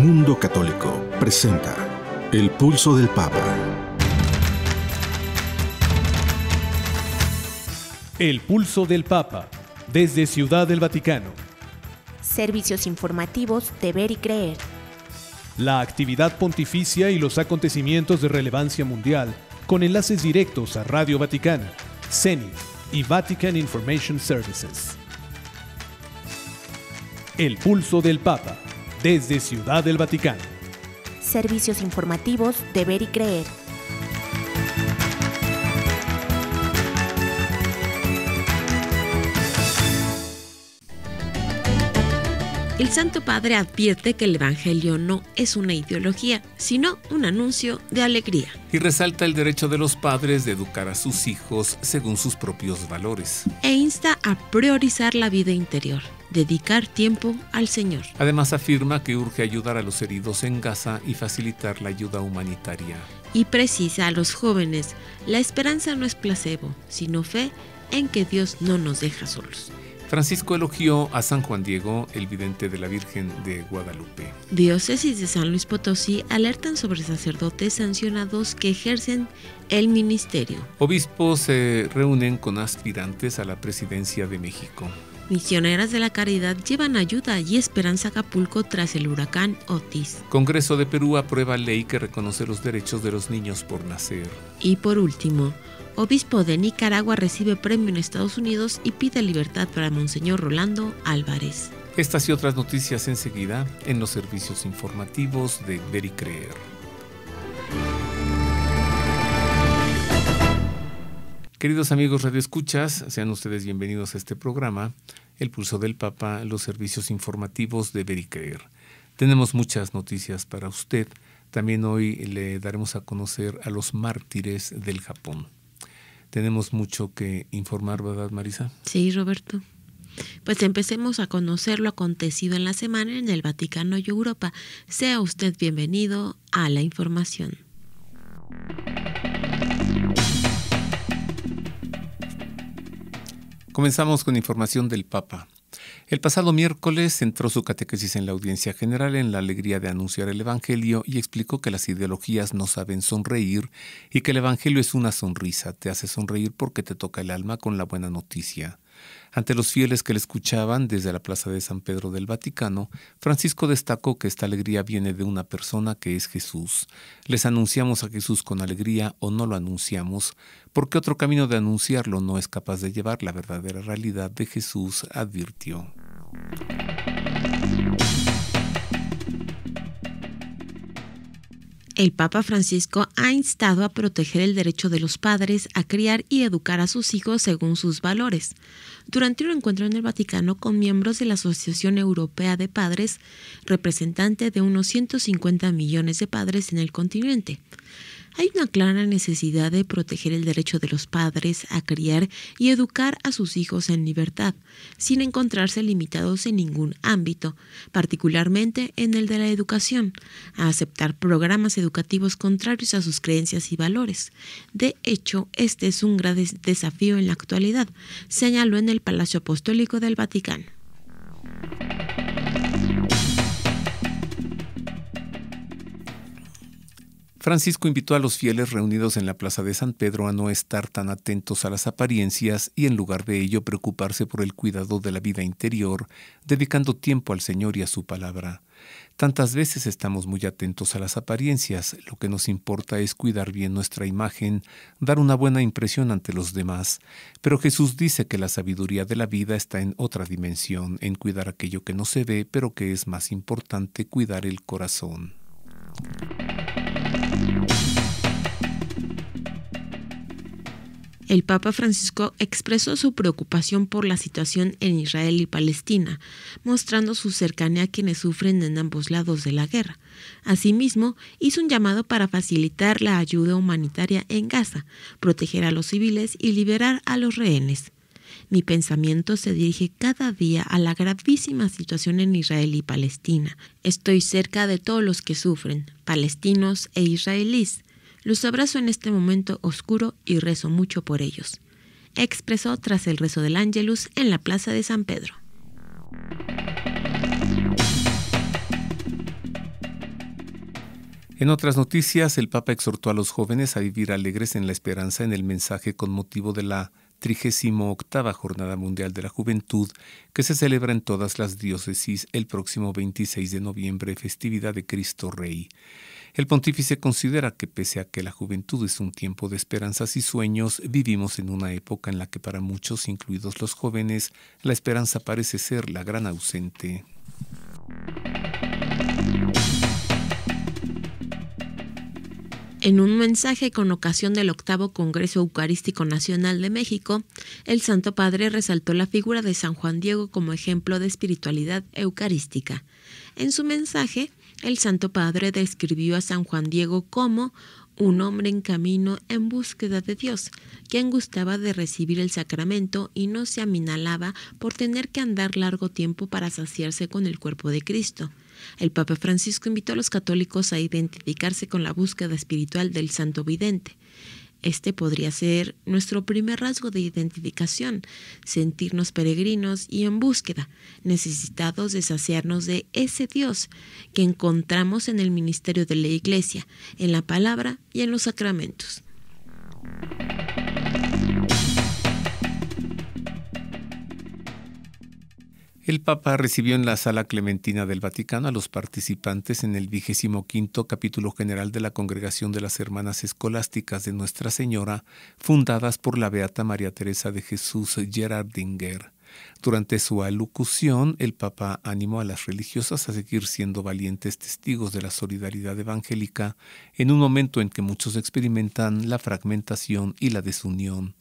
Mundo Católico presenta El Pulso del Papa. El Pulso del Papa, desde Ciudad del Vaticano. Servicios informativos de Ver y Creer. La actividad pontificia y los acontecimientos de relevancia mundial, con enlaces directos a Radio Vaticana, CENI y Vatican Information Services. El Pulso del Papa, desde Ciudad del Vaticano. Servicios informativos de Ver y Creer. El Santo Padre advierte que el Evangelio no es una ideología, sino un anuncio de alegría. Y resalta el derecho de los padres de educar a sus hijos según sus propios valores. E insta a priorizar la vida interior, dedicar tiempo al Señor. Además afirma que urge ayudar a los heridos en Gaza y facilitar la ayuda humanitaria. Y precisa a los jóvenes, la esperanza no es placebo, sino fe en que Dios no nos deja solos. Francisco elogió a San Juan Diego, el vidente de la Virgen de Guadalupe. Diócesis de San Luis Potosí alertan sobre sacerdotes sancionados que ejercen el ministerio. Obispos se reúnen con aspirantes a la presidencia de México. Misioneras de la Caridad llevan ayuda y esperanza a Acapulco tras el huracán Otis. Congreso de Perú aprueba ley que reconoce los derechos de los niños por nacer. Y por último, obispo de Nicaragua recibe premio en Estados Unidos y pide libertad para Monseñor Rolando Álvarez. Estas y otras noticias enseguida en los servicios informativos de Ver y Creer. Queridos amigos radioescuchas, sean ustedes bienvenidos a este programa, El Pulso del Papa, los servicios informativos de Ver y Creer. Tenemos muchas noticias para usted. También hoy le daremos a conocer a los mártires del Japón. Tenemos mucho que informar, ¿verdad, Marisa? Sí, Roberto. Pues empecemos a conocer lo acontecido en la semana en el Vaticano y Europa. Sea usted bienvenido a la información. Comenzamos con información del Papa. El pasado miércoles centró su catequesis en la audiencia general en la alegría de anunciar el Evangelio y explicó que las ideologías no saben sonreír y que el Evangelio es una sonrisa, te hace sonreír porque te toca el alma con la buena noticia. Ante los fieles que le escuchaban desde la plaza de San Pedro del Vaticano, Francisco destacó que esta alegría viene de una persona que es Jesús. Les anunciamos a Jesús con alegría o no lo anunciamos, porque otro camino de anunciarlo no es capaz de llevar la verdadera realidad de Jesús, advirtió. El Papa Francisco ha instado a proteger el derecho de los padres a criar y educar a sus hijos según sus valores. Durante un encuentro en el Vaticano con miembros de la Asociación Europea de Padres, representante de unos 150 millones de padres en el continente, hay una clara necesidad de proteger el derecho de los padres a criar y educar a sus hijos en libertad, sin encontrarse limitados en ningún ámbito, particularmente en el de la educación, a aceptar programas educativos contrarios a sus creencias y valores. De hecho, este es un gran desafío en la actualidad, señaló en el Palacio Apostólico del Vaticano. Francisco invitó a los fieles reunidos en la plaza de San Pedro a no estar tan atentos a las apariencias y en lugar de ello preocuparse por el cuidado de la vida interior, dedicando tiempo al Señor y a su palabra. Tantas veces estamos muy atentos a las apariencias, lo que nos importa es cuidar bien nuestra imagen, dar una buena impresión ante los demás, pero Jesús dice que la sabiduría de la vida está en otra dimensión, en cuidar aquello que no se ve, pero que es más importante cuidar el corazón. El Papa Francisco expresó su preocupación por la situación en Israel y Palestina, mostrando su cercanía a quienes sufren en ambos lados de la guerra. Asimismo, hizo un llamado para facilitar la ayuda humanitaria en Gaza, proteger a los civiles y liberar a los rehenes. Mi pensamiento se dirige cada día a la gravísima situación en Israel y Palestina. Estoy cerca de todos los que sufren, palestinos e israelíes. Los abrazo en este momento oscuro y rezo mucho por ellos, expresó tras el rezo del Ángelus en la plaza de San Pedro. En otras noticias, el Papa exhortó a los jóvenes a vivir alegres en la esperanza en el mensaje con motivo de la 38ª Jornada Mundial de la Juventud, que se celebra en todas las diócesis el próximo 26 de noviembre, festividad de Cristo Rey. El pontífice considera que pese a que la juventud es un tiempo de esperanzas y sueños, vivimos en una época en la que para muchos, incluidos los jóvenes, la esperanza parece ser la gran ausente. En un mensaje con ocasión del 8º Congreso Eucarístico Nacional de México, el Santo Padre resaltó la figura de San Juan Diego como ejemplo de espiritualidad eucarística. En su mensaje, el Santo Padre describió a San Juan Diego como un hombre en camino en búsqueda de Dios, quien gustaba de recibir el sacramento y no se aminalaba por tener que andar largo tiempo para saciarse con el cuerpo de Cristo. El Papa Francisco invitó a los católicos a identificarse con la búsqueda espiritual del Santo Vidente. Este podría ser nuestro primer rasgo de identificación, sentirnos peregrinos y en búsqueda, necesitados de saciarnos de ese Dios que encontramos en el ministerio de la Iglesia, en la palabra y en los sacramentos. El Papa recibió en la Sala Clementina del Vaticano a los participantes en el 25º Capítulo General de la Congregación de las Hermanas Escolásticas de Nuestra Señora, fundadas por la Beata María Teresa de Jesús Gerardinger. Durante su alocución, el Papa animó a las religiosas a seguir siendo valientes testigos de la solidaridad evangélica en un momento en que muchos experimentan la fragmentación y la desunión.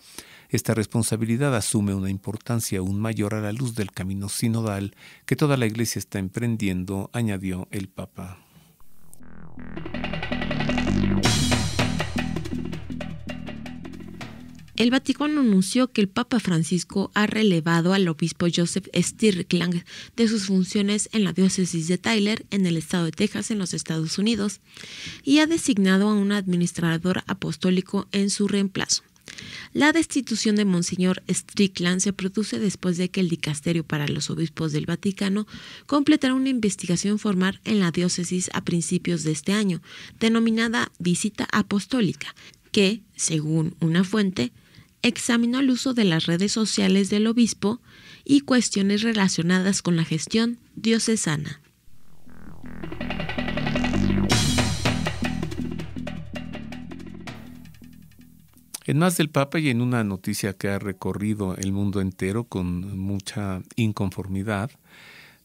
Esta responsabilidad asume una importancia aún mayor a la luz del camino sinodal que toda la Iglesia está emprendiendo, añadió el Papa. El Vaticano anunció que el Papa Francisco ha relevado al obispo Joseph Strickland de sus funciones en la diócesis de Tyler, en el estado de Texas, en los Estados Unidos, y ha designado a un administrador apostólico en su reemplazo. La destitución de Monseñor Strickland se produce después de que el Dicasterio para los Obispos del Vaticano completara una investigación formal en la diócesis a principios de este año, denominada Visita Apostólica, que, según una fuente, examinó el uso de las redes sociales del obispo y cuestiones relacionadas con la gestión diocesana. En más del Papa y en una noticia que ha recorrido el mundo entero con mucha inconformidad,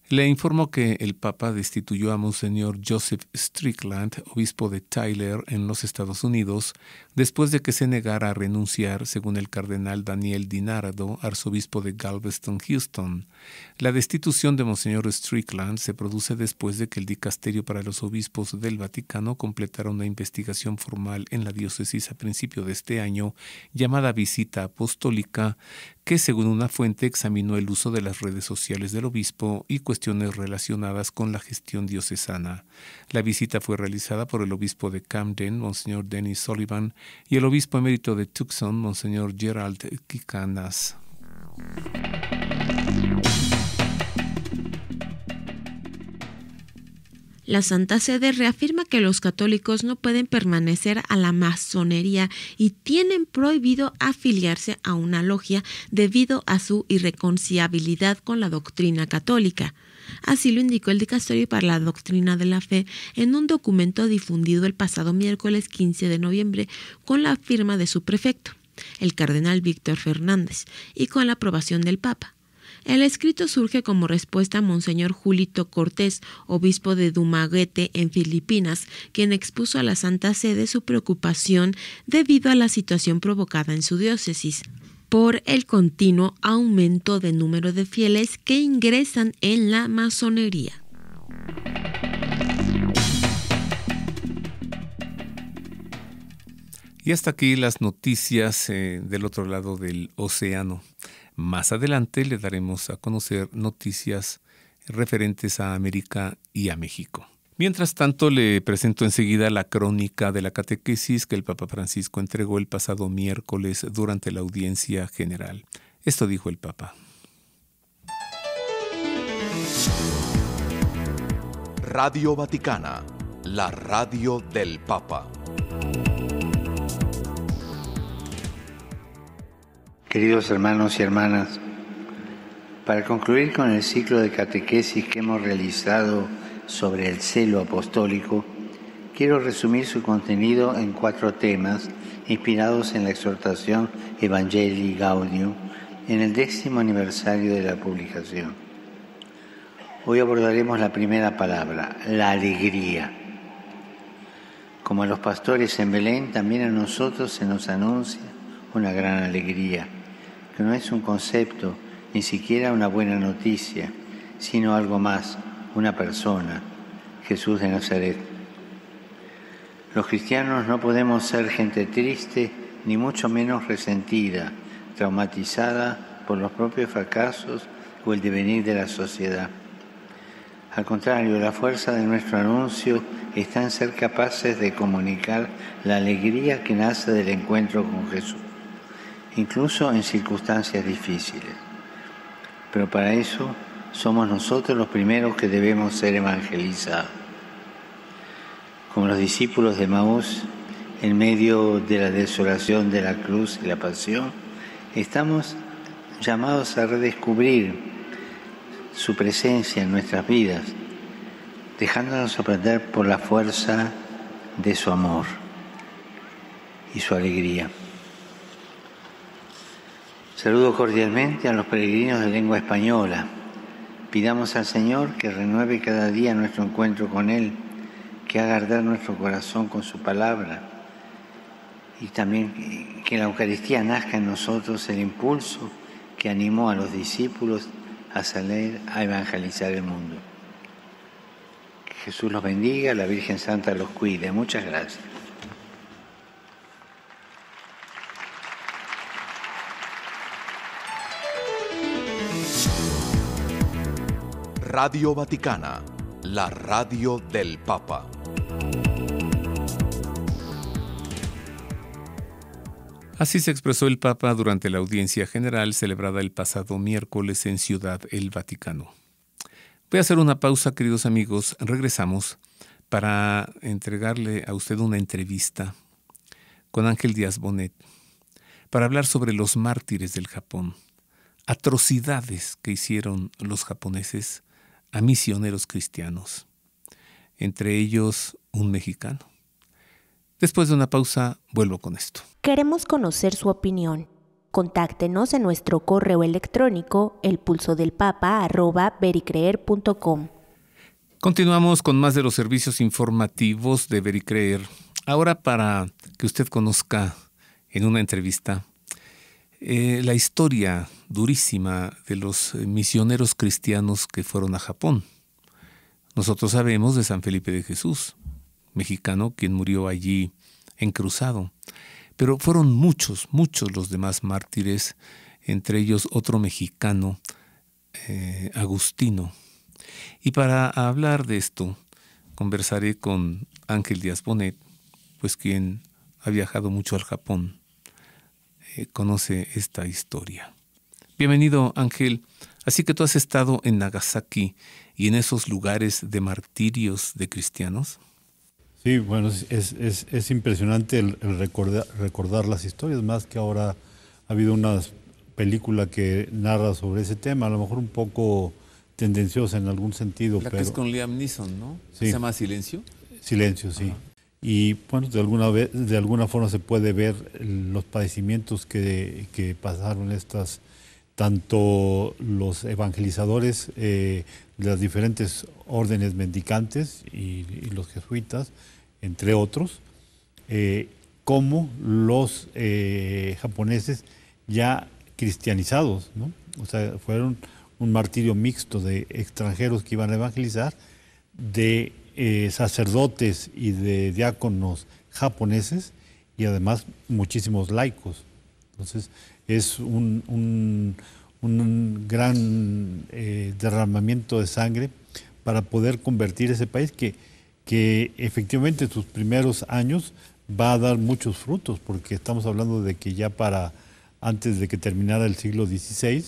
le informó que el Papa destituyó a Monseñor Joseph Strickland, obispo de Tyler, en los Estados Unidos, después de que se negara a renunciar, según el cardenal Daniel DiNardo, arzobispo de Galveston, Houston. La destitución de Monseñor Strickland se produce después de que el Dicasterio para los Obispos del Vaticano completara una investigación formal en la diócesis a principio de este año, llamada Visita Apostólica, que según una fuente examinó el uso de las redes sociales del obispo y cuestiones relacionadas con la gestión diocesana. La visita fue realizada por el obispo de Camden, Monseñor Dennis Sullivan, y el obispo emérito de Tucson, Monseñor Gerald Kikanas. La Santa Sede reafirma que los católicos no pueden permanecer a la masonería y tienen prohibido afiliarse a una logia debido a su irreconciliabilidad con la doctrina católica. Así lo indicó el Dicasterio para la Doctrina de la Fe en un documento difundido el pasado miércoles 15 de noviembre con la firma de su prefecto, el cardenal Víctor Fernández, y con la aprobación del Papa. El escrito surge como respuesta a Monseñor Julito Cortés, obispo de Dumaguete, en Filipinas, quien expuso a la Santa Sede su preocupación debido a la situación provocada en su diócesis por el continuo aumento de número de fieles que ingresan en la masonería. Y hasta aquí las noticias del otro lado del océano. Más adelante le daremos a conocer noticias referentes a América y a México. Mientras tanto, le presento enseguida la crónica de la catequesis que el Papa Francisco entregó el pasado miércoles durante la audiencia general. Esto dijo el Papa. Radio Vaticana, la radio del Papa. Queridos hermanos y hermanas, para concluir con el ciclo de catequesis que hemos realizado sobre el celo apostólico, quiero resumir su contenido en 4 temas inspirados en la exhortación Evangelii Gaudium en el 10º aniversario de la publicación. Hoy abordaremos la primera palabra, la alegría. Como a los pastores en Belén, también a nosotros se nos anuncia una gran alegría, que no es un concepto, ni siquiera una buena noticia, sino algo más, una persona, Jesús de Nazaret. Los cristianos no podemos ser gente triste, ni mucho menos resentida, traumatizada por los propios fracasos o el devenir de la sociedad. Al contrario, la fuerza de nuestro anuncio está en ser capaces de comunicar la alegría que nace del encuentro con Jesús, incluso en circunstancias difíciles. Pero para eso somos nosotros los primeros que debemos ser evangelizados. Como los discípulos de Maús, en medio de la desolación de la cruz y la pasión, estamos llamados a redescubrir su presencia en nuestras vidas, dejándonos sorprender por la fuerza de su amor y su alegría. Saludo cordialmente a los peregrinos de lengua española. Pidamos al Señor que renueve cada día nuestro encuentro con Él, que haga arder nuestro corazón con su palabra y también que en la Eucaristía nazca en nosotros el impulso que animó a los discípulos a salir a evangelizar el mundo. Que Jesús los bendiga, la Virgen Santa los cuide. Muchas gracias. Radio Vaticana, la radio del Papa. Así se expresó el Papa durante la audiencia general celebrada el pasado miércoles en Ciudad el Vaticano. Voy a hacer una pausa, queridos amigos. Regresamos para entregarle a usted una entrevista con Ángel Díaz Bonet para hablar sobre los mártires del Japón, atrocidades que hicieron los japoneses a misioneros cristianos, entre ellos un mexicano. Después de una pausa, vuelvo con esto. Queremos conocer su opinión. Contáctenos en nuestro correo electrónico elpulsodelpapa@vericreer.com. Continuamos con más de los servicios informativos de Ver y Creer. Ahora, para que usted conozca en una entrevista la historia durísima de los misioneros cristianos que fueron a Japón. Nosotros sabemos de San Felipe de Jesús, mexicano, quien murió allí encruzado. Pero fueron muchos los demás mártires, entre ellos otro mexicano, Agustino. Y para hablar de esto, conversaré con Ángel Díaz Bonet, pues quien ha viajado mucho al Japón, conoce esta historia. Bienvenido, Ángel. Así que tú has estado en Nagasaki y en esos lugares de martirios de cristianos. Sí, bueno, es impresionante el recordar las historias, más que ahora ha habido una película que narra sobre ese tema, a lo mejor un poco tendenciosa en algún sentido. La que es con Liam Neeson, ¿no? Sí. ¿Se llama Silencio? Silencio, sí. Ajá. Y bueno, de alguna forma se puede ver los padecimientos que pasaron tanto los evangelizadores de las diferentes órdenes mendicantes y los jesuitas, entre otros, como los japoneses ya cristianizados, ¿no? O sea, fueron un martirio mixto de extranjeros que iban a evangelizar, de sacerdotes y de diáconos japoneses y además muchísimos laicos. Entonces es un gran derramamiento de sangre para poder convertir ese país que efectivamente en sus primeros años va a dar muchos frutos, porque estamos hablando de que ya antes de que terminara el siglo XVI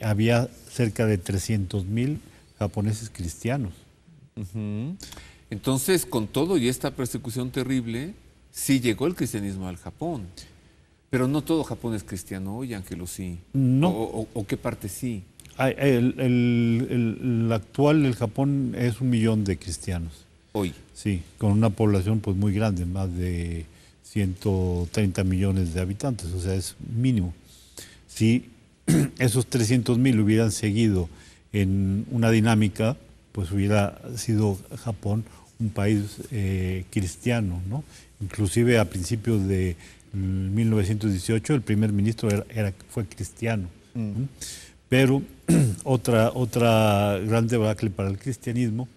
había cerca de 300,000 japoneses cristianos. Uh-huh. Entonces, con todo y esta persecución terrible, sí llegó el cristianismo al Japón. Pero no todo Japón es cristiano hoy, Ángelo, sí. No. ¿O qué parte sí? El actual, el Japón es 1 millón de cristianos. Hoy. Sí, con una población pues muy grande, más de 130 millones de habitantes, o sea, es mínimo. Si esos 300,000 hubieran seguido en una dinámica, pues hubiera sido Japón un país cristiano, ¿no? Inclusive a principios de 1918 el primer ministro fue cristiano. Pero otra gran debacle para el cristianismo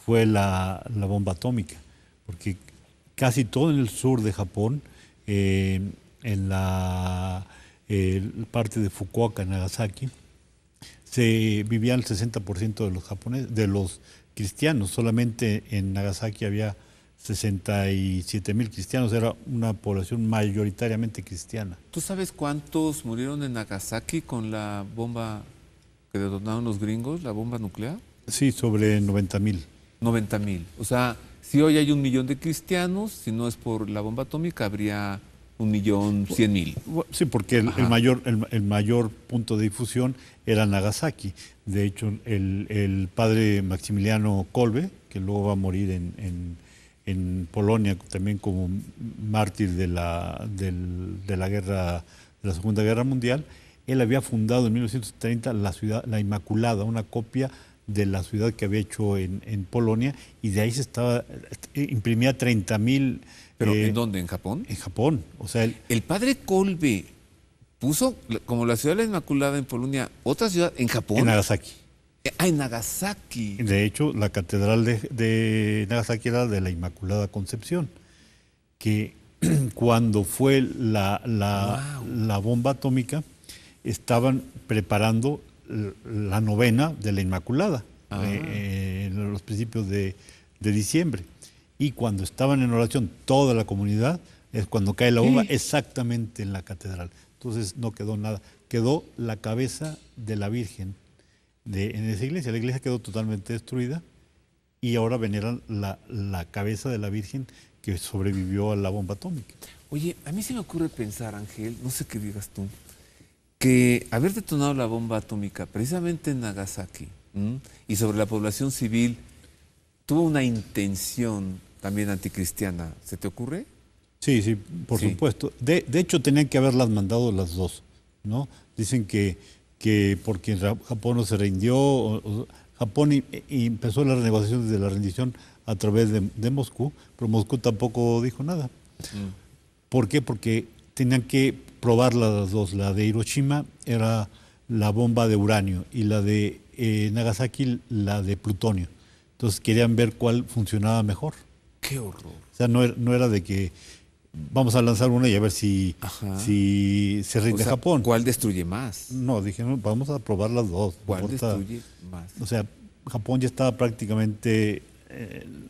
fue la bomba atómica, porque casi todo en el sur de Japón, en la parte de Fukuoka, Nagasaki, se vivían el 60% de los japoneses, de los cristianos. Solamente en Nagasaki había 67,000 cristianos, era una población mayoritariamente cristiana. ¿Tú sabes cuántos murieron en Nagasaki con la bomba que detonaron los gringos, la bomba nuclear? Sí, sobre 90,000. 90,000. O sea, si hoy hay 1 millón de cristianos, si no es por la bomba atómica, habría 1,100,000. Sí, porque el mayor punto de difusión era Nagasaki. De hecho, el padre Maximiliano Kolbe, que luego va a morir en Polonia también como mártir de la guerra, de la Segunda Guerra Mundial, él había fundado en 1930 la ciudad, la Inmaculada, una copia de la ciudad que había hecho en Polonia, y de ahí imprimía 30,000. ¿Pero en dónde? ¿En Japón? En Japón. O sea, el padre Kolbe puso como la ciudad de la Inmaculada en Polonia, otra ciudad en Japón. En Nagasaki. En Nagasaki. De hecho, la catedral de Nagasaki era de la Inmaculada Concepción, que cuando fue la bomba atómica, estaban preparando la novena de la Inmaculada, en los principios de diciembre. Y cuando estaban en oración toda la comunidad, es cuando cae la bomba exactamente en la catedral. Entonces no quedó nada, quedó la cabeza de la Virgen en esa iglesia. La iglesia quedó totalmente destruida y ahora veneran la cabeza de la Virgen que sobrevivió a la bomba atómica. Oye, a mí se me ocurre pensar, Ángel, no sé qué digas tú, que haber detonado la bomba atómica precisamente en Nagasaki y sobre la población civil tuvo una intención también anticristiana. ¿Se te ocurre? Sí, sí, por supuesto. De hecho, tenían que haberlas mandado las dos, ¿no? Dicen que porque Japón no se rindió, Japón y empezó las negociaciones de la rendición a través de Moscú, pero Moscú tampoco dijo nada. ¿Por qué? Porque tenían que probar las dos. La de Hiroshima era la bomba de uranio y la de Nagasaki la de plutonio. Entonces querían ver cuál funcionaba mejor. ¡Qué horror! O sea, no era de que vamos a lanzar una y a ver si se rinde Japón. ¿Cuál destruye más? No, dijeron, vamos a probar las dos. ¿Cuál destruye más? O sea, Japón ya estaba prácticamente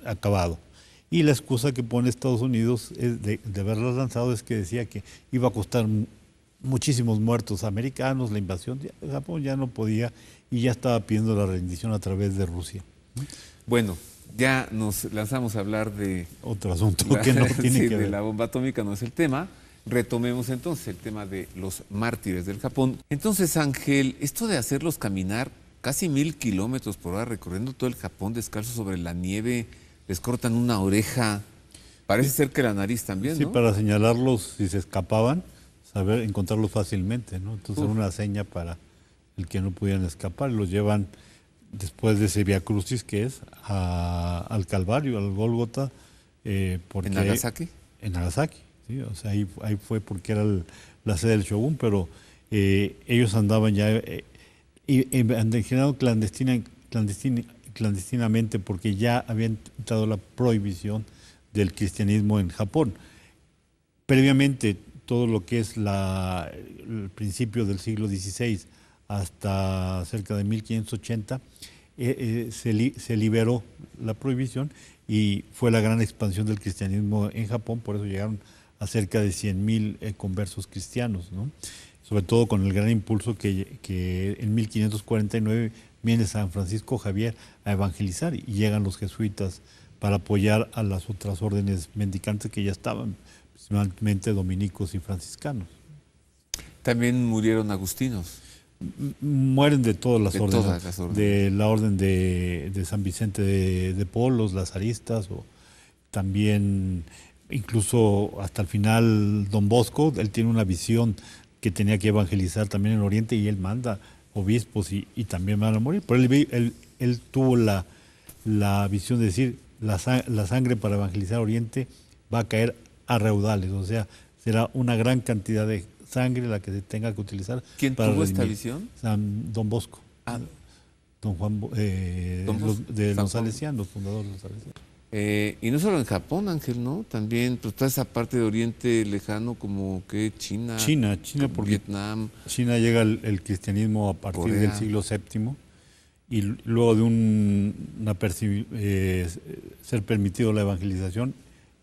acabado. Y la excusa que pone Estados Unidos de haberlas lanzado es que decía que iba a costar muchísimos muertos americanos, la invasión. Japón ya no podía y ya estaba pidiendo la rendición a través de Rusia. Bueno, ya nos lanzamos a hablar de otro asunto que no tiene que ver. De la bomba atómica no es el tema. Retomemos entonces el tema de los mártires del Japón. Entonces, Ángel, esto de hacerlos caminar casi 1,000 kilómetros por hora recorriendo todo el Japón descalzo sobre la nieve, les cortan una oreja, parece ser que la nariz también, ¿no? Sí, para señalarlos si se escapaban, saber encontrarlos fácilmente, ¿no? Entonces era una seña para el que no pudieran escapar. Los llevan después de ese Vía Crucis que es al Calvario, al Gólgota. ¿En Nagasaki? En Nagasaki, sí. O sea, ahí fue porque era la sede del Shogun, pero ellos andaban ya y han generado clandestinamente porque ya habían entrado la prohibición del cristianismo en Japón. Previamente, todo lo que es el principio del siglo XVI hasta cerca de 1580, se liberó la prohibición y fue la gran expansión del cristianismo en Japón. Por eso llegaron a cerca de 100,000 conversos cristianos, ¿no? Sobre todo con el gran impulso que en 1549 viene San Francisco Javier a evangelizar y llegan los jesuitas para apoyar a las otras órdenes mendicantes que ya estaban, principalmente dominicos y franciscanos. También murieron agustinos. Mueren de todas las órdenes. Todas las órdenes. De la orden de San Vicente de Paul, los lazaristas, o también incluso hasta el final Don Bosco, él tiene una visión que tenía que evangelizar también en Oriente y él manda obispos y también van a morir. Pero él tuvo la visión de decir, la sangre para evangelizar Oriente va a caer a raudales, o sea, será una gran cantidad de sangre la que se tenga que utilizar. ¿Quién para tuvo esta redimir. visión? Don Bosco. Don Juan, de los salesianos, los fundadores de los salesianos. Y no solo en Japón, Ángel, ¿no? También pues, toda esa parte de Oriente Lejano como que China, porque Vietnam. China llega el cristianismo a partir Corea. del siglo VII y luego de ser permitido la evangelización,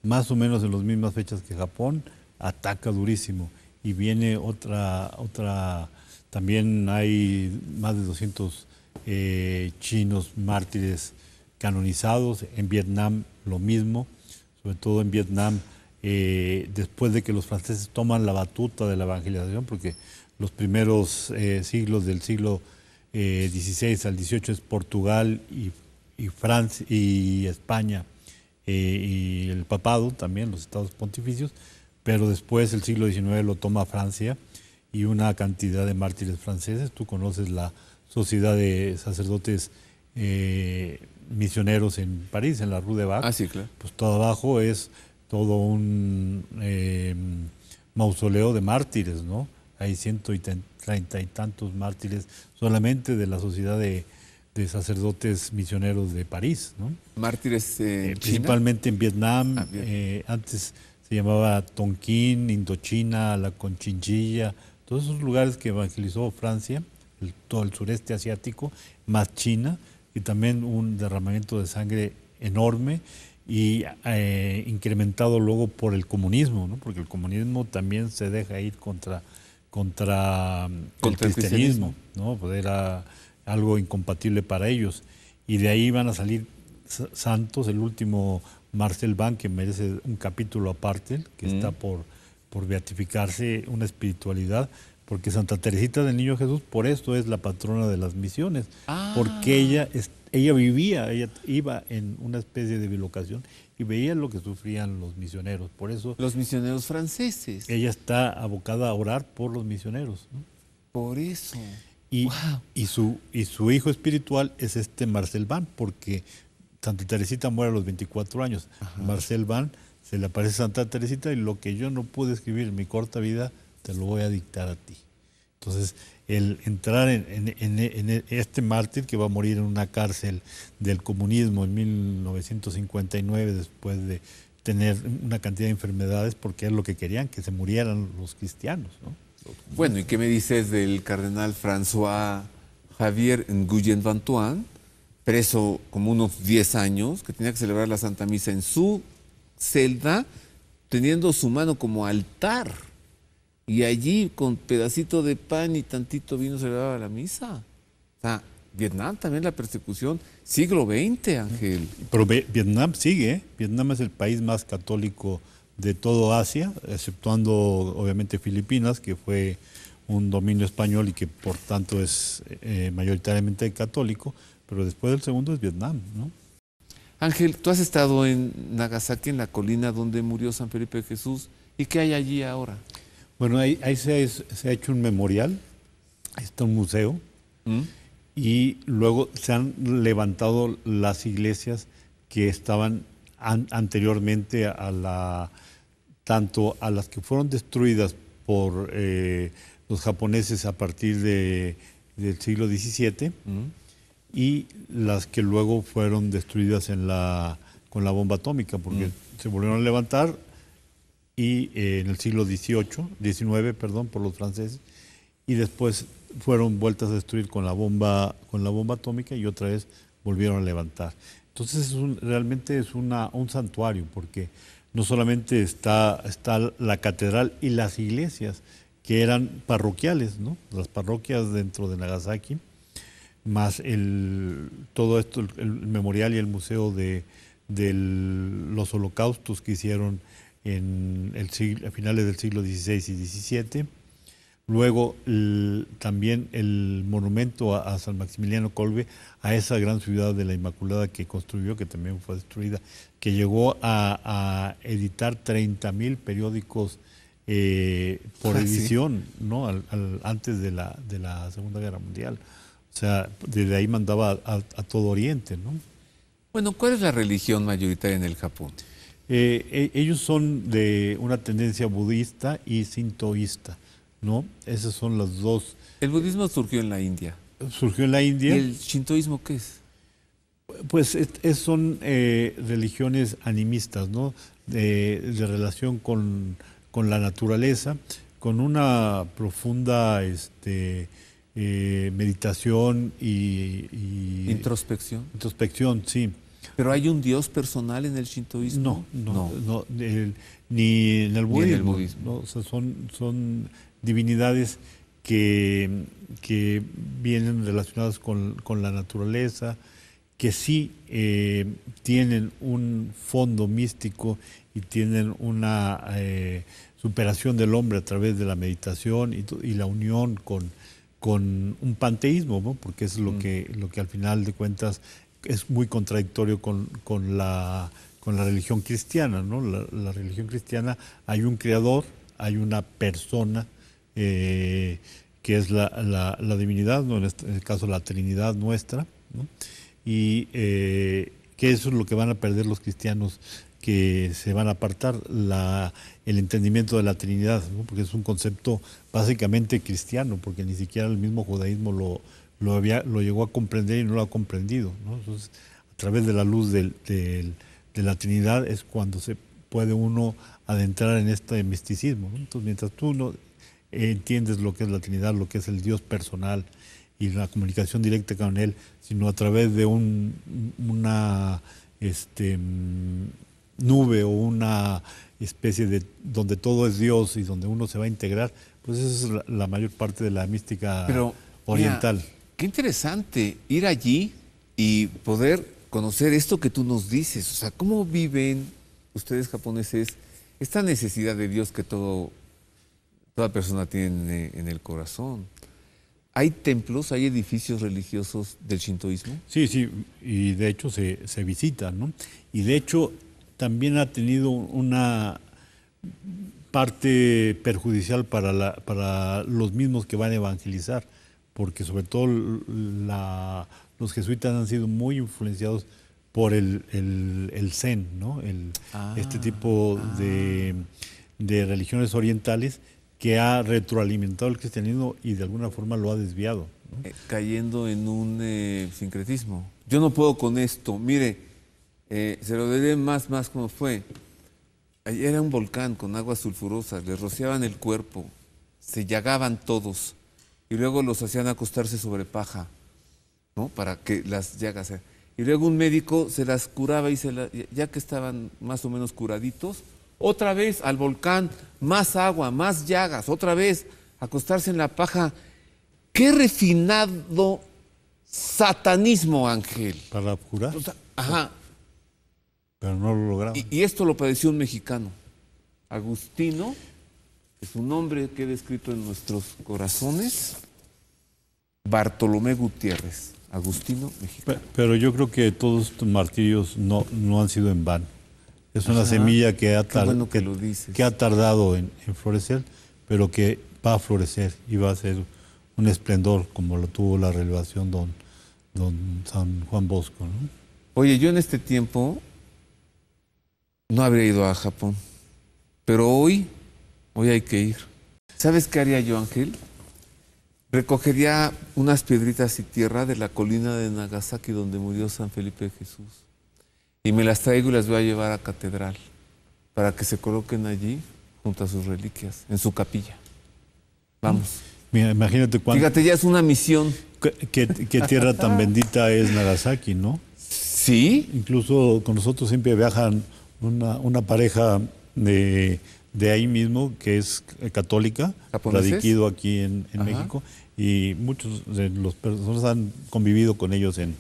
más o menos en las mismas fechas que Japón, ataca durísimo. Y viene otra, también hay más de 200 chinos mártires canonizados. En Vietnam lo mismo, sobre todo en Vietnam, después de que los franceses toman la batuta de la evangelización, porque los primeros siglos del siglo XVI al XVIII es Portugal y Francia y España y el papado, también los estados pontificios, pero después el siglo XIX lo toma Francia y una cantidad de mártires franceses. Tú conoces la Sociedad de Sacerdotes Misioneros en París, en la Rue de Bac. Sí, claro. Pues todo abajo es todo un mausoleo de mártires, ¿no? Hay 130 y tantos mártires solamente de la Sociedad de Sacerdotes Misioneros de París, ¿no? Mártires principalmente en Vietnam. Bien. Antes se llamaba Tonquín, Indochina, la Conchinchilla, todos esos lugares que evangelizó Francia, todo el sureste asiático, más China, y también un derramamiento de sangre enorme y incrementado luego por el comunismo, ¿no? Porque el comunismo también se deja ir contra el cristianismo, ¿no? Pues era algo incompatible para ellos. Y de ahí van a salir santos, el último Marcel Van, que merece un capítulo aparte, que está por beatificarse, una espiritualidad, porque Santa Teresita del Niño Jesús, por esto es la patrona de las misiones, porque ella iba en una especie de bilocación y veía lo que sufrían los misioneros, por eso... Los misioneros franceses. Ella está abocada a orar por los misioneros, ¿no? Por eso. Y su hijo espiritual es Marcel Van, porque Santa Teresita muere a los 24 años. Ajá. Marcel Van se le aparece a Santa Teresita y lo que yo no pude escribir en mi corta vida, te lo voy a dictar a ti. Entonces, el entrar en este mártir que va a morir en una cárcel del comunismo en 1959, después de tener una cantidad de enfermedades, porque es lo que querían, que se murieran los cristianos, ¿no? Bueno, ¿y qué me dices del cardenal François Javier Nguyen Van Thuan, preso como unos 10 años, que tenía que celebrar la Santa Misa en su celda, teniendo su mano como altar? Y allí, con pedacito de pan y tantito vino, celebraba la misa. O sea, Vietnam también la persecución, siglo XX, Ángel. Pero Vietnam sigue, ¿eh? Vietnam es el país más católico de todo Asia, exceptuando obviamente Filipinas, que fue un dominio español y que por tanto es mayoritariamente católico, pero después del segundo es Vietnam, ¿no? Ángel, tú has estado en Nagasaki, en la colina donde murió San Felipe de Jesús, ¿y qué hay allí ahora? Bueno, ahí se ha hecho un memorial, ahí está un museo, y luego se han levantado las iglesias que estaban anteriormente tanto a las que fueron destruidas por los japoneses a partir del siglo XVII y las que luego fueron destruidas con la bomba atómica, porque se volvieron a levantar y en el siglo XIX, por los franceses, y después fueron vueltas a destruir con la bomba atómica y otra vez volvieron a levantar. Entonces realmente es un santuario, porque no solamente está la catedral y las iglesias que eran parroquiales, ¿no? Las parroquias dentro de Nagasaki, más todo esto, el memorial y el museo de los holocaustos que hicieron a finales del siglo XVI y XVII. Luego también el monumento a San Maximiliano Kolbe, a esa gran ciudad de la Inmaculada que construyó, que también fue destruida, que llegó a editar 30,000 periódicos por edición, ¿no? Antes de la Segunda Guerra Mundial. O sea, desde ahí mandaba a todo Oriente, ¿no? Bueno, ¿cuál es la religión mayoritaria en el Japón? Ellos son de una tendencia budista y sintoísta, ¿no? Esas son las dos. El budismo surgió en la India. Surgió en la India. ¿Y el shintoísmo qué es? Pues son religiones animistas, ¿no? De relación con la naturaleza, con una profunda meditación y introspección. Introspección, sí. ¿Pero hay un dios personal en el shintoísmo? No, ni en el budismo. Ni en el budismo. ¿no? O sea, son divinidades que vienen relacionadas con la naturaleza, que sí tienen un fondo místico y tienen una superación del hombre a través de la meditación y la unión con un panteísmo, ¿no? Porque es lo que al final de cuentas es muy contradictorio con la religión cristiana, ¿no? La religión cristiana, hay un creador, hay una persona que es la divinidad, ¿no? En el caso la Trinidad nuestra, ¿no? Y que eso es lo que van a perder los cristianos, que se van a apartar el entendimiento de la Trinidad, ¿no? Porque es un concepto básicamente cristiano, porque ni siquiera el mismo judaísmo lo llegó a comprender y no lo ha comprendido, ¿no? Entonces, a través de la luz de la Trinidad es cuando se puede uno adentrar en este misticismo, ¿no? Entonces, mientras tú no entiendes lo que es la Trinidad, lo que es el Dios personal y la comunicación directa con Él, sino a través de una nube o una especie de donde todo es Dios y donde uno se va a integrar, pues esa es la mayor parte de la mística oriental. Mira, qué interesante ir allí y poder conocer esto que tú nos dices. O sea, ¿cómo viven ustedes japoneses esta necesidad de Dios que toda persona tiene en el corazón? ¿Hay templos, hay edificios religiosos del shintoísmo? Sí, y de hecho se visitan, ¿no? Y de hecho también ha tenido una parte perjudicial para los mismos que van a evangelizar, porque sobre todo los jesuitas han sido muy influenciados por el Zen, ¿no? Este tipo de religiones orientales que ha retroalimentado el cristianismo y de alguna forma lo ha desviado, ¿no? Cayendo en un sincretismo. Yo no puedo con esto. Mire, se lo diré más como fue. Allí era un volcán con aguas sulfurosas, les rociaban el cuerpo, se llagaban todos y luego los hacían acostarse sobre paja, ¿no? Para que las llagas... Y luego un médico se las curaba y ya que estaban más o menos curaditos, otra vez al volcán, más agua, más llagas, otra vez acostarse en la paja. ¡Qué refinado satanismo, Ángel! ¿Para curar? O sea, ajá. Pero no lo lograron. Y esto lo padeció un mexicano, Agustino, que su nombre queda escrito en nuestros corazones, Bartolomé Gutiérrez, Agustino, mexicano. Pero yo creo que todos estos martirios no han sido en vano. Es una semilla que ha tardado en florecer, pero que va a florecer y va a ser un esplendor como lo tuvo la revelación don San Juan Bosco, ¿no? Oye, yo en este tiempo no habría ido a Japón, pero hoy hay que ir. ¿Sabes qué haría yo, Ángel? Recogería unas piedritas y tierra de la colina de Nagasaki donde murió San Felipe Jesús y me las traigo y las voy a llevar a catedral para que se coloquen allí junto a sus reliquias, en su capilla. Vamos. Mira, imagínate cuánto... Fíjate, ya es una misión. ¿Qué tierra tan bendita es Nagasaki, ¿no? Sí. Incluso con nosotros siempre viajan una pareja de ahí mismo, que es católica, radiquido aquí en México, y muchos de las personas han convivido con ellos en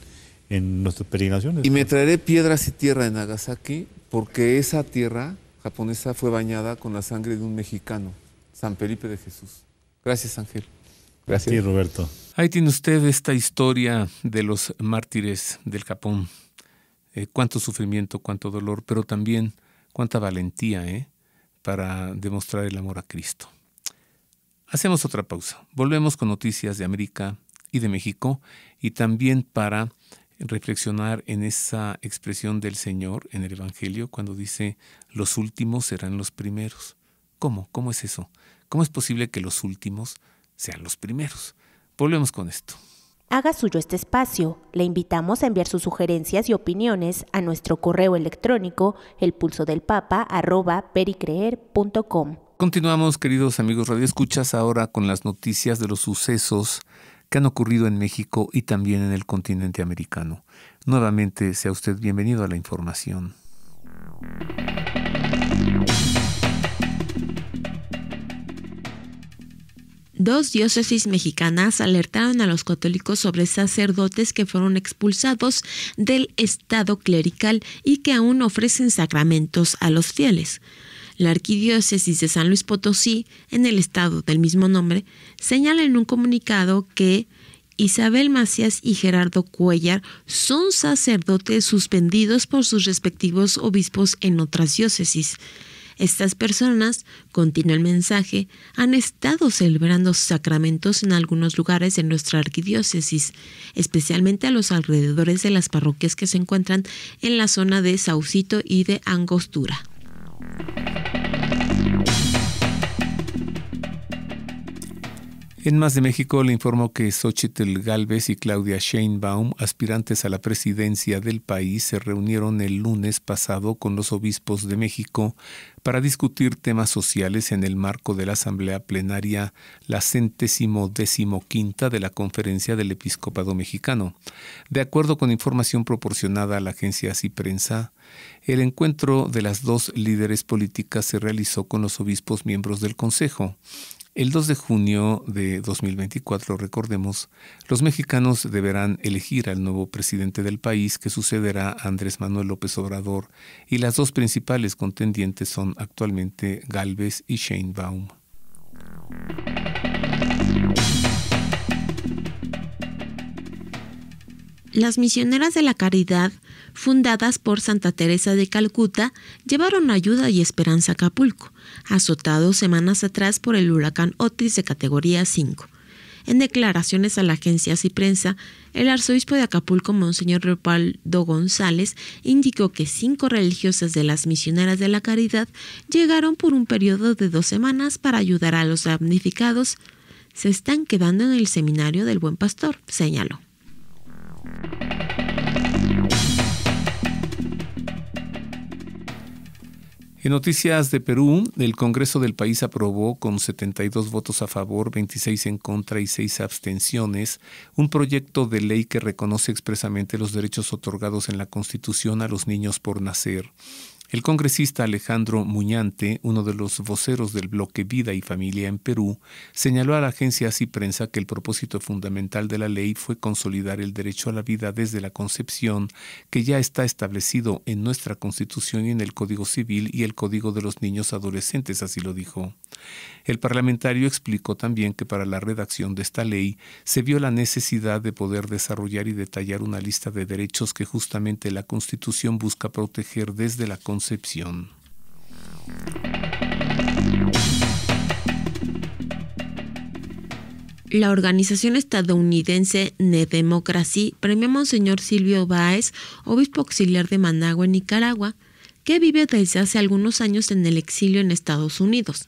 nuestras peregrinaciones. Y me traeré piedras y tierra de Nagasaki, porque esa tierra japonesa fue bañada con la sangre de un mexicano, San Felipe de Jesús. Gracias, Ángel. Gracias. Sí, Roberto. Ahí tiene usted esta historia de los mártires del Japón. Cuánto sufrimiento, cuánto dolor, pero también cuánta valentía para demostrar el amor a Cristo. Hacemos otra pausa. Volvemos con noticias de América y de México, y también para reflexionar en esa expresión del Señor en el Evangelio cuando dice: los últimos serán los primeros. ¿Cómo? ¿Cómo es eso? ¿Cómo es posible que los últimos sean los primeros? Volvemos con esto. Haga suyo este espacio. Le invitamos a enviar sus sugerencias y opiniones a nuestro correo electrónico elpulsodelpapa@pericreer.com. Continuamos, queridos amigos radioescuchas, ahora con las noticias de los sucesos que han ocurrido en México y también en el continente americano. Nuevamente, sea usted bienvenido a la información. Dos diócesis mexicanas alertaron a los católicos sobre sacerdotes que fueron expulsados del estado clerical y que aún ofrecen sacramentos a los fieles. La Arquidiócesis de San Luis Potosí, en el estado del mismo nombre, señala en un comunicado que Isabel Macías y Gerardo Cuellar son sacerdotes suspendidos por sus respectivos obispos en otras diócesis. Estas personas, continúa el mensaje, han estado celebrando sacramentos en algunos lugares de nuestra arquidiócesis, especialmente a los alrededores de las parroquias que se encuentran en la zona de Saucito y de Angostura. En Más de México le informo que Xóchitl Gálvez y Claudia Sheinbaum, aspirantes a la presidencia del país, se reunieron el lunes pasado con los obispos de México para discutir temas sociales en el marco de la Asamblea Plenaria, la 115ª de la Conferencia del Episcopado Mexicano. De acuerdo con información proporcionada a la agencia Así Prensa, el encuentro de las dos líderes políticas se realizó con los obispos miembros del Consejo. El 2 de junio de 2024, recordemos, los mexicanos deberán elegir al nuevo presidente del país, que sucederá a Andrés Manuel López Obrador, y las dos principales contendientes son actualmente Gálvez y Sheinbaum. Las misioneras de la caridad, fundadas por Santa Teresa de Calcuta, llevaron ayuda y esperanza a Acapulco, azotado semanas atrás por el huracán Otis de categoría 5. En declaraciones a la agencia Así Prensa, el arzobispo de Acapulco, Monseñor Leopoldo González, indicó que 5 religiosas de las misioneras de la caridad llegaron por un periodo de 2 semanas para ayudar a los damnificados. Se están quedando en el seminario del Buen Pastor, señaló. En noticias de Perú, el Congreso del país aprobó con 72 votos a favor, 26 en contra y 6 abstenciones, un proyecto de ley que reconoce expresamente los derechos otorgados en la Constitución a los niños por nacer. El congresista Alejandro Muñante, uno de los voceros del bloque Vida y Familia en Perú, señaló a la agencia Así Prensa que el propósito fundamental de la ley fue consolidar el derecho a la vida desde la concepción, que ya está establecido en nuestra Constitución y en el Código Civil y el Código de los Niños Adolescentes, así lo dijo. El parlamentario explicó también que para la redacción de esta ley se vio la necesidad de poder desarrollar y detallar una lista de derechos que justamente la Constitución busca proteger desde la concepción. La organización estadounidense NeDemocracy premió a Monseñor Silvio Báez, obispo auxiliar de Managua, en Nicaragua, que vive desde hace algunos años en el exilio en Estados Unidos.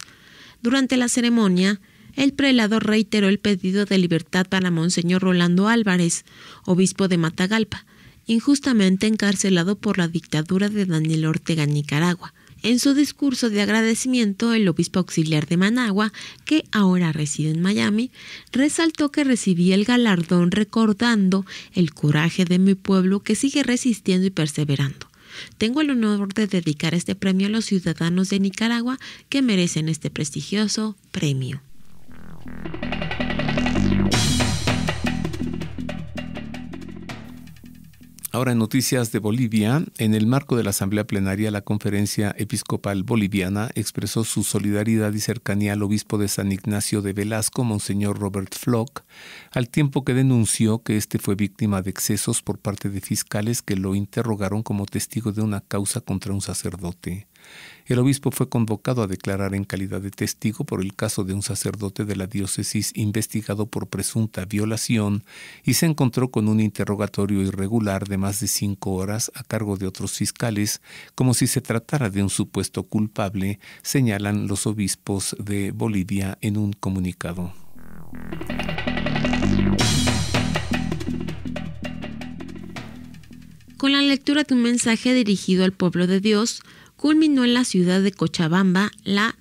Durante la ceremonia, el prelado reiteró el pedido de libertad para Monseñor Rolando Álvarez, obispo de Matagalpa, injustamente encarcelado por la dictadura de Daniel Ortega en Nicaragua. En su discurso de agradecimiento, el obispo auxiliar de Managua, que ahora reside en Miami, resaltó que recibía el galardón recordando el coraje de mi pueblo que sigue resistiendo y perseverando. Tengo el honor de dedicar este premio a los ciudadanos de Nicaragua que merecen este prestigioso premio. Ahora en noticias de Bolivia, en el marco de la Asamblea Plenaria, la Conferencia Episcopal Boliviana expresó su solidaridad y cercanía al obispo de San Ignacio de Velasco, Monseñor Robert Flock, al tiempo que denunció que este fue víctima de excesos por parte de fiscales que lo interrogaron como testigo de una causa contra un sacerdote. El obispo fue convocado a declarar en calidad de testigo por el caso de un sacerdote de la diócesis investigado por presunta violación y se encontró con un interrogatorio irregular de más de 5 horas a cargo de otros fiscales, como si se tratara de un supuesto culpable, señalan los obispos de Bolivia en un comunicado. Con la lectura de un mensaje dirigido al pueblo de Dios, culminó en la ciudad de Cochabamba la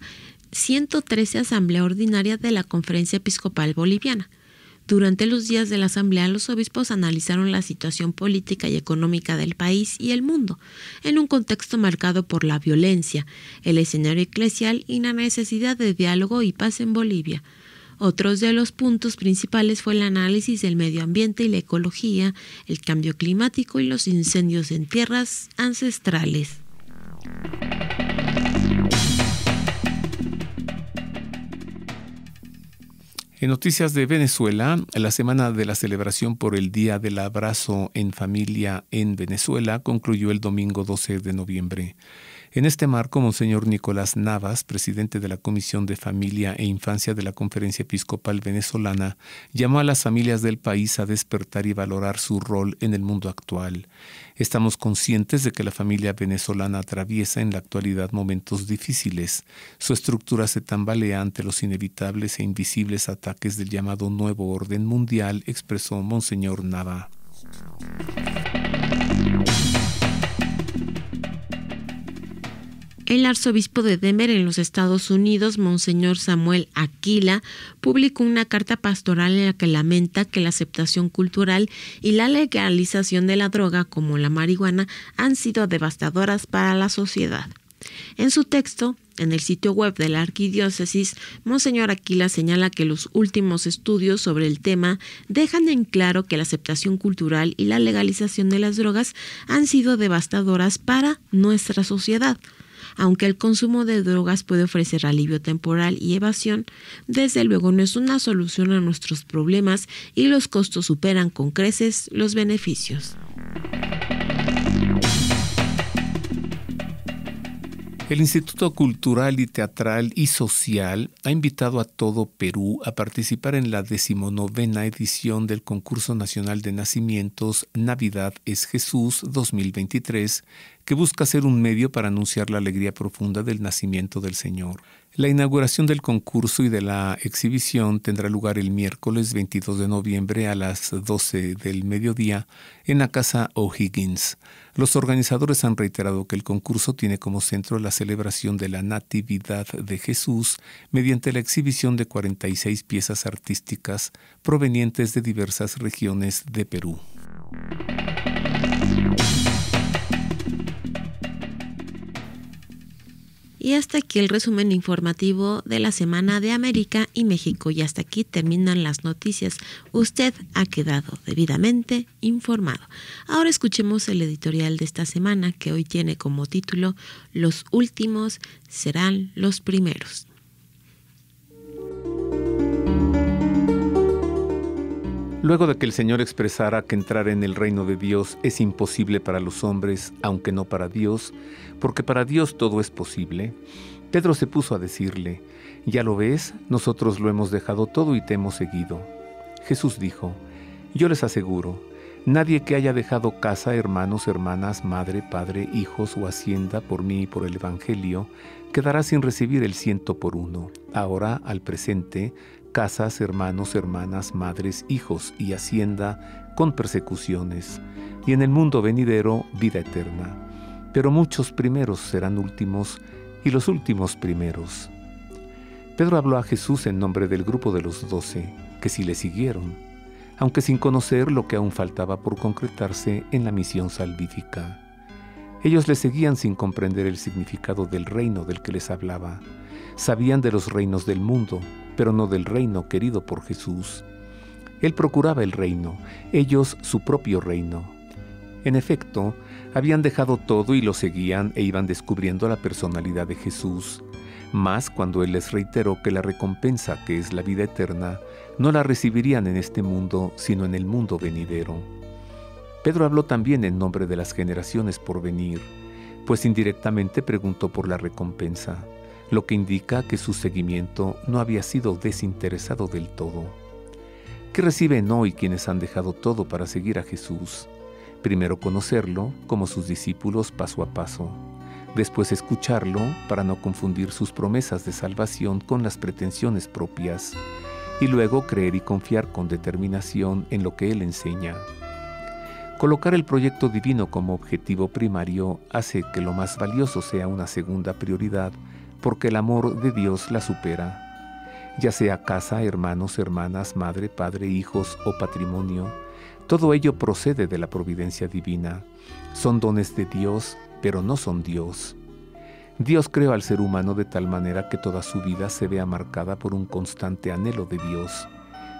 113 Asamblea Ordinaria de la Conferencia Episcopal Boliviana. Durante los días de la asamblea, los obispos analizaron la situación política y económica del país y el mundo, en un contexto marcado por la violencia, el escenario eclesial y la necesidad de diálogo y paz en Bolivia. Otros de los puntos principales fue el análisis del medio ambiente y la ecología, el cambio climático y los incendios en tierras ancestrales. En noticias de Venezuela, la semana de la celebración por el Día del Abrazo en Familia en Venezuela concluyó el domingo 12 de noviembre. En este marco, Monseñor Nicolás Navas, presidente de la Comisión de Familia e Infancia de la Conferencia Episcopal Venezolana, llamó a las familias del país a despertar y valorar su rol en el mundo actual. Estamos conscientes de que la familia venezolana atraviesa en la actualidad momentos difíciles. Su estructura se tambalea ante los inevitables e invisibles ataques del llamado nuevo orden mundial, expresó Monseñor Nava. El arzobispo de Denver en los Estados Unidos, Monseñor Samuel Aquila, publicó una carta pastoral en la que lamenta que la aceptación cultural y la legalización de la droga, como la marihuana, han sido devastadoras para la sociedad. En su texto, en el sitio web de la arquidiócesis, Monseñor Aquila señala que los últimos estudios sobre el tema dejan en claro que la aceptación cultural y la legalización de las drogas han sido devastadoras para nuestra sociedad. Aunque el consumo de drogas puede ofrecer alivio temporal y evasión, desde luego no es una solución a nuestros problemas y los costos superan con creces los beneficios. El Instituto Cultural y Teatral y Social ha invitado a todo Perú a participar en la 19ª edición del Concurso Nacional de Nacimientos Navidad es Jesús 2023, que busca ser un medio para anunciar la alegría profunda del nacimiento del Señor. La inauguración del concurso y de la exhibición tendrá lugar el miércoles 22 de noviembre a las 12 del mediodía en la Casa O'Higgins. Los organizadores han reiterado que el concurso tiene como centro la celebración de la Natividad de Jesús mediante la exhibición de 46 piezas artísticas provenientes de diversas regiones de Perú. Y hasta aquí el resumen informativo de la semana de América y México. Y hasta aquí terminan las noticias. Usted ha quedado debidamente informado. Ahora escuchemos el editorial de esta semana, que hoy tiene como título Los últimos serán los primeros. Luego de que el Señor expresara que entrar en el reino de Dios es imposible para los hombres, aunque no para Dios, porque para Dios todo es posible, Pedro se puso a decirle: «¿Ya lo ves? Nosotros lo hemos dejado todo y te hemos seguido». Jesús dijo: «Yo les aseguro, nadie que haya dejado casa, hermanos, hermanas, madre, padre, hijos o hacienda por mí y por el Evangelio, quedará sin recibir el 100 por 1. Ahora, al presente, casas, hermanos, hermanas, madres, hijos y hacienda con persecuciones, y en el mundo venidero vida eterna. Pero muchos primeros serán últimos y los últimos primeros». Pedro habló a Jesús en nombre del grupo de los 12, que sí le siguieron, aunque sin conocer lo que aún faltaba por concretarse en la misión salvífica. Ellos le seguían sin comprender el significado del reino del que les hablaba. Sabían de los reinos del mundo, pero no del reino querido por Jesús. Él procuraba el reino, ellos su propio reino. En efecto, habían dejado todo y lo seguían e iban descubriendo la personalidad de Jesús, más cuando Él les reiteró que la recompensa, que es la vida eterna, no la recibirían en este mundo, sino en el mundo venidero. Pedro habló también en nombre de las generaciones por venir, pues indirectamente preguntó por la recompensa, lo que indica que su seguimiento no había sido desinteresado del todo. ¿Qué reciben hoy quienes han dejado todo para seguir a Jesús? Primero conocerlo, como sus discípulos, paso a paso. Después escucharlo, para no confundir sus promesas de salvación con las pretensiones propias. Y luego creer y confiar con determinación en lo que Él enseña. Colocar el proyecto divino como objetivo primario hace que lo más valioso sea una segunda prioridad, porque el amor de Dios la supera. Ya sea casa, hermanos, hermanas, madre, padre, hijos o patrimonio, todo ello procede de la providencia divina. Son dones de Dios, pero no son Dios. Dios creó al ser humano de tal manera que toda su vida se vea marcada por un constante anhelo de Dios,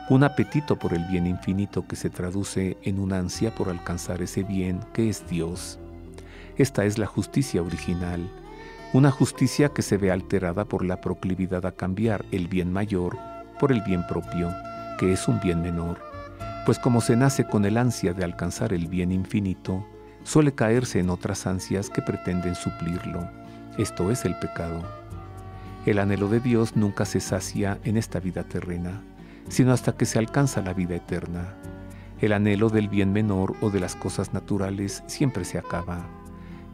un apetito por el bien infinito que se traduce en una ansia por alcanzar ese bien que es Dios. Esta es la justicia original, una justicia que se ve alterada por la proclividad a cambiar el bien mayor por el bien propio, que es un bien menor, pues como se nace con el ansia de alcanzar el bien infinito, suele caerse en otras ansias que pretenden suplirlo. Esto es el pecado. El anhelo de Dios nunca se sacia en esta vida terrena, sino hasta que se alcanza la vida eterna. El anhelo del bien menor o de las cosas naturales siempre se acaba.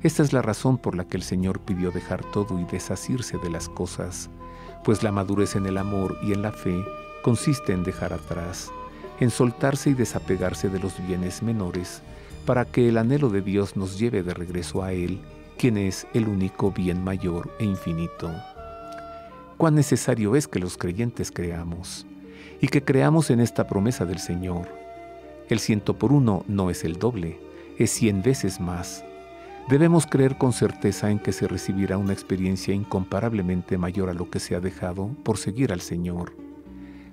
Esta es la razón por la que el Señor pidió dejar todo y desasirse de las cosas, pues la madurez en el amor y en la fe consiste en dejar atrás, en soltarse y desapegarse de los bienes menores, para que el anhelo de Dios nos lleve de regreso a Él, quien es el único bien mayor e infinito. Cuán necesario es que los creyentes creamos, y que creamos en esta promesa del Señor. El 100 por 1 no es el doble, es 100 veces más. Debemos creer con certeza en que se recibirá una experiencia incomparablemente mayor a lo que se ha dejado por seguir al Señor.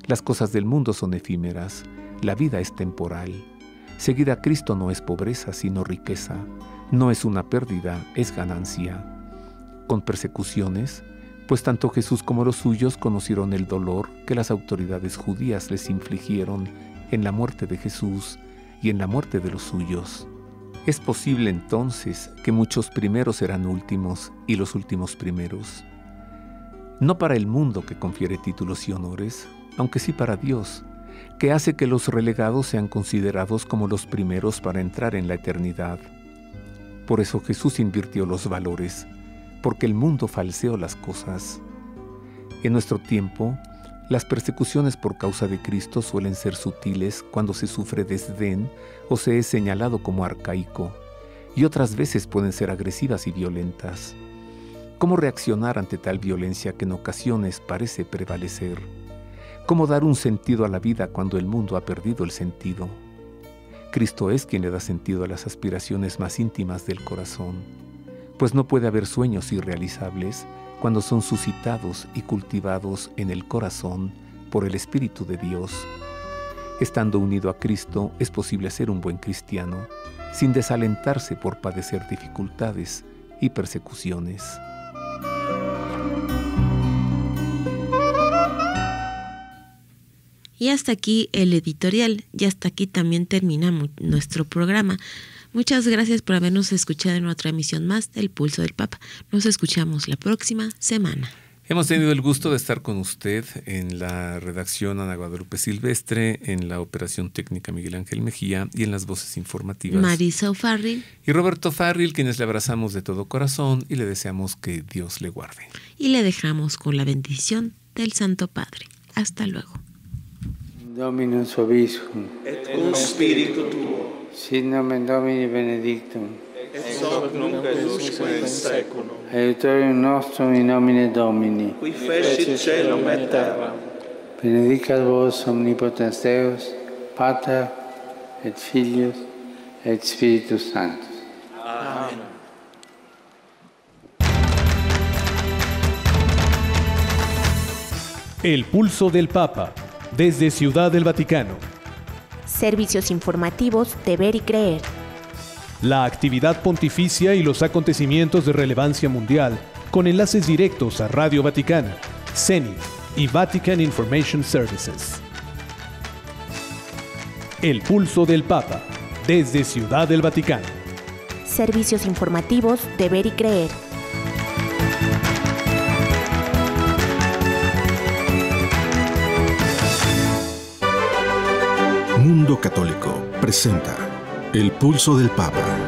Las cosas del mundo son efímeras, la vida es temporal. Seguir a Cristo no es pobreza, sino riqueza. No es una pérdida, es ganancia. Con persecuciones, pues tanto Jesús como los suyos conocieron el dolor que las autoridades judías les infligieron en la muerte de Jesús y en la muerte de los suyos. Es posible entonces que muchos primeros serán últimos y los últimos primeros. No para el mundo que confiere títulos y honores, aunque sí para Dios, que hace que los relegados sean considerados como los primeros para entrar en la eternidad. Por eso Jesús invirtió los valores, porque el mundo falseó las cosas. En nuestro tiempo, las persecuciones por causa de Cristo suelen ser sutiles cuando se sufre desdén o se es señalado como arcaico, y otras veces pueden ser agresivas y violentas. ¿Cómo reaccionar ante tal violencia que en ocasiones parece prevalecer? ¿Cómo dar un sentido a la vida cuando el mundo ha perdido el sentido? Cristo es quien le da sentido a las aspiraciones más íntimas del corazón, pues no puede haber sueños irrealizables cuando son suscitados y cultivados en el corazón por el Espíritu de Dios. Estando unido a Cristo, es posible ser un buen cristiano, sin desalentarse por padecer dificultades y persecuciones. Y hasta aquí el editorial, y hasta aquí también termina nuestro programa. Muchas gracias por habernos escuchado en otra emisión más del Pulso del Papa. Nos escuchamos la próxima semana. Hemos tenido el gusto de estar con usted en la redacción Ana Guadalupe Silvestre, en la operación técnica Miguel Ángel Mejía y en las voces informativas Marisa O'Farrill y Roberto Farril, quienes le abrazamos de todo corazón y le deseamos que Dios le guarde. Y le dejamos con la bendición del Santo Padre. Hasta luego. Dominus vobiscum, et cum spiritu tuo, sit nomen Domini benedictum, et hoc nunc et usque in seculum, aiutorium nostrum in nomine Domini, qui fecit caelum et terram. benedicat vos omnipotens Deus, Pater et Filius et Spiritus Sanctus. Amen. El Pulso del Papa, desde Ciudad del Vaticano. Servicios informativos de Ver y Creer. la actividad pontificia y los acontecimientos de relevancia mundial, con enlaces directos a Radio Vaticana, Zenith y Vatican Information Services. El pulso del Papa, desde Ciudad del Vaticano. Servicios informativos de Ver y Creer. Mundo Católico presenta El pulso del Papa.